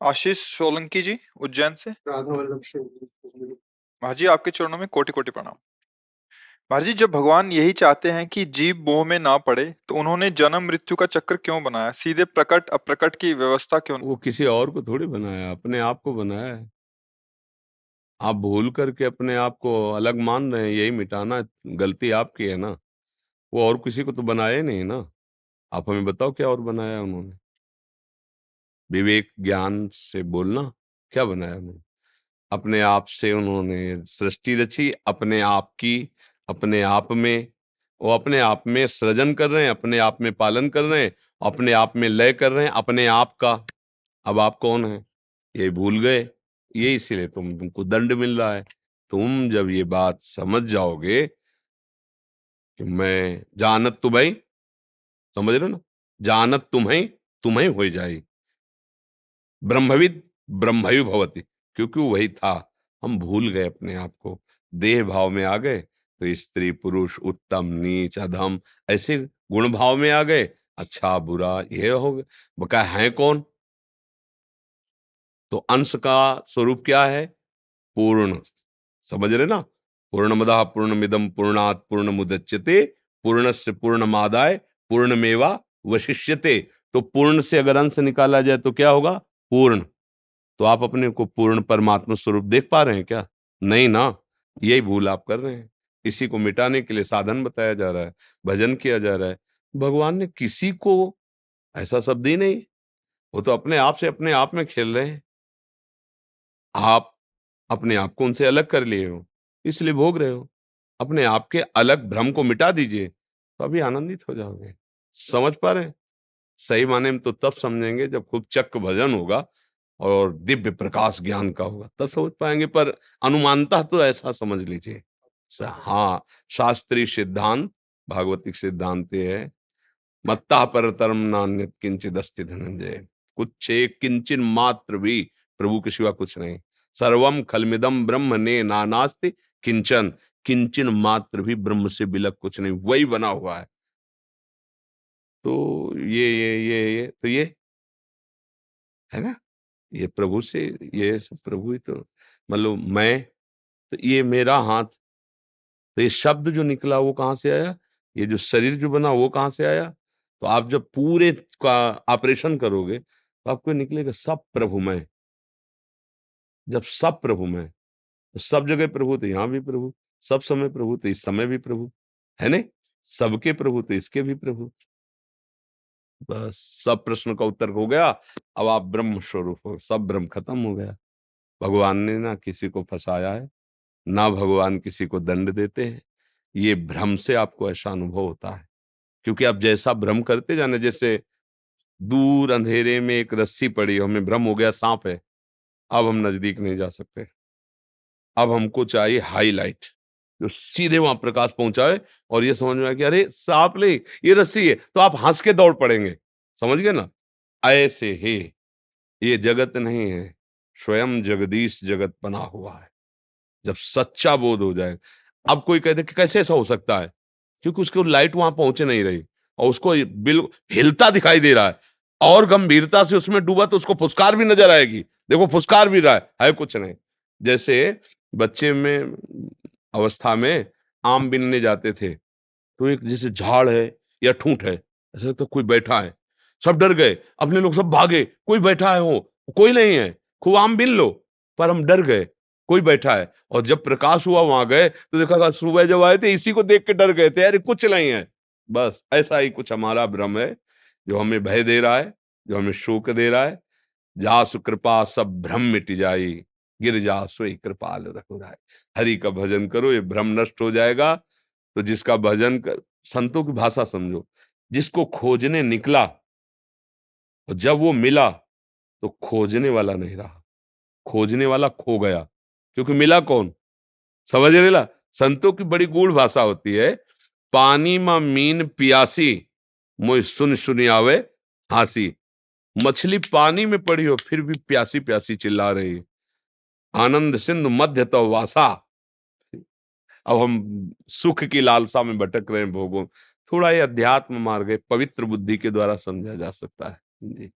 आशीष सोलंकी जी, उज्जैन से। राधा वल्लभ शर्मा। महाजी, आपके चरणों में कोटि कोटि प्रणाम। महाजी, जब भगवान यही चाहते हैं कि जीव मोह में ना पड़े, तो उन्होंने जन्म मृत्यु का चक्र क्यों बनाया? सीधे प्रकट अप्रकट की व्यवस्था क्यों? वो किसी और को थोड़ी बनाया, अपने आप को बनाया है। आप भूल करके अपने आप को अलग मान रहे हैं, यही मिटाना गलती आपकी है ना। वो और किसी को तो बनाया ही नहीं ना। आप हमें बताओ क्या और बनाया उन्होंने? विवेक ज्ञान से बोलना, क्या बनाया उन्होंने? अपने आप से उन्होंने सृष्टि रची, अपने आप की, अपने आप में। वो अपने आप में सृजन कर रहे हैं, अपने आप में पालन कर रहे हैं, अपने आप में लय कर रहे हैं अपने आप का। अब आप कौन है ये भूल गए, ये इसीलिए तुमको दंड मिल रहा है। तुम जब ये बात समझ जाओगे कि मैं जानत तुम्हें, समझ रहे हो ना, जानत तुम्हें हो जाए ब्रह्मविद ब्रह्मयु भवति, क्योंकि वो वही था। हम भूल गए अपने आप को, देह भाव में आ गए, तो स्त्री पुरुष उत्तम नीच अधम ऐसे गुण भाव में आ गए। अच्छा बुरा ये हो गए, बका है कौन? तो अंश का स्वरूप क्या है? पूर्ण। समझ रहे ना? पूर्णमदः पूर्णमिदं पूर्णात् पूर्णमुदच्यते पूर्णस्य पूर्णमादाय पूर्णमेवा वशिष्यते। तो पूर्ण से अगर अंश निकाला जाए तो क्या होगा? पूर्ण। तो आप अपने को पूर्ण परमात्मा स्वरूप देख पा रहे हैं क्या? नहीं ना। यही भूल आप कर रहे हैं। इसी को मिटाने के लिए साधन बताया जा रहा है, भजन किया जा रहा है। भगवान ने किसी को ऐसा शब्द ही नहीं। वो तो अपने आप से अपने आप में खेल रहे हैं। आप अपने आप को उनसे अलग कर लिए हो, इसलिए भोग रहे हो। अपने आप के अलग भ्रम को मिटा दीजिए, तो अभी आनंदित हो जाओगे। समझ पा रहे हैं? सही माने में तो तब समझेंगे जब खूब चक्क भजन होगा और दिव्य प्रकाश ज्ञान का होगा, तब समझ पाएंगे। पर अनुमानता तो ऐसा समझ लीजिए। हाँ, शास्त्रीय सिद्धांत, भागवतिक सिद्धांत ये है, मत्ता परतरम नान्यत् किंचिदस्ति धनंजय। कुछ एक किंचन मात्र भी प्रभु के सिवा कुछ नहीं। सर्वम खलमिदम ब्रह्म ने नानास्ति किंचन, किंचन मात्र भी ब्रह्म से बिलक कुछ नहीं, वही बना हुआ है। तो ये तो ये है ना, ये प्रभु से, ये सब प्रभु ही तो। मतलब मैं, तो ये मेरा हाथ, तो ये शब्द जो निकला वो कहाँ से आया? ये जो शरीर जो बना वो कहाँ से आया? तो आप जब पूरे का ऑपरेशन करोगे तो आपको निकलेगा सब प्रभुमय। जब सब प्रभुमय, तो सब जगह प्रभु तो यहाँ भी प्रभु, सब समय प्रभु तो इस समय भी प्रभु, है ने? सबके प्रभु तो इसके भी प्रभु। बस सब प्रश्न का उत्तर हो गया। अब आप ब्रह्म स्वरूप हो, सब भ्रम खत्म हो गया। भगवान ने ना किसी को फंसाया है, ना भगवान किसी को दंड देते हैं। ये भ्रम से आपको ऐसा अनुभव होता है, क्योंकि आप जैसा भ्रम करते जाने, जैसे दूर अंधेरे में एक रस्सी पड़ी, हमें भ्रम हो गया सांप है, अब हम नजदीक नहीं जा सकते। अब हमको चाहिए हाईलाइट जो सीधे वहां प्रकाश पहुंचाए और ये समझ में आए कि अरे सांप नहीं, ये रस्सी है, तो आप हंस के दौड़ पड़ेंगे। समझ गए ना? ऐसे ही ये जगत नहीं है, स्वयं जगदीश जगत बना हुआ है। जब सच्चा बोध हो जाए, अब कोई कहते कि कैसे ऐसा हो सकता है? क्योंकि उसको लाइट वहां पहुंचे नहीं रही और उसको बिल हिलता दिखाई दे रहा है, और गंभीरता से उसमें डूबा तो उसको फुसकार भी नजर आएगी। देखो फुसकार भी रहा है कुछ नहीं। जैसे बच्चे में अवस्था में आम बीनने जाते थे, तो एक जैसे झाड़ है या ठूंठ है, ऐसा लगता कोई बैठा है, सब डर गए, अपने लोग सब भागे, कोई बैठा है, हो कोई नहीं है, खूब आम बीन लो। पर हम डर गए, कोई बैठा है। और जब प्रकाश हुआ वहां गए तो देखा सुबह जब आए थे इसी को देख के डर गए थे, अरे कुछ नहीं है। बस ऐसा ही कुछ हमारा भ्रम है जो हमें भय दे रहा है, जो हमें शोक दे रहा है। जासु कृपा सब भ्रम मिट जाई, गिर जा सोई कृपाल रघुराई। हरि का भजन करो, ये भ्रम नष्ट हो जाएगा। तो जिसका भजन कर, संतों की भाषा समझो, जिसको खोजने निकला और जब वो मिला तो खोजने वाला नहीं रहा, खोजने वाला खो गया, क्योंकि मिला कौन? समझ रहे ला? संतों की बड़ी गूढ़ भाषा होती है। पानी में मीन पियासी, मोय सुन सुनी आवे हासी। मछली पानी में पड़ी हो फिर भी प्यासी प्यासी चिल्ला रही है, आनंद सिंधु मध्य तो वासा। अब हम सुख की लालसा में भटक रहे हैं भोगों। थोड़ा ये अध्यात्म मार्ग है, पवित्र बुद्धि के द्वारा समझा जा सकता है जी।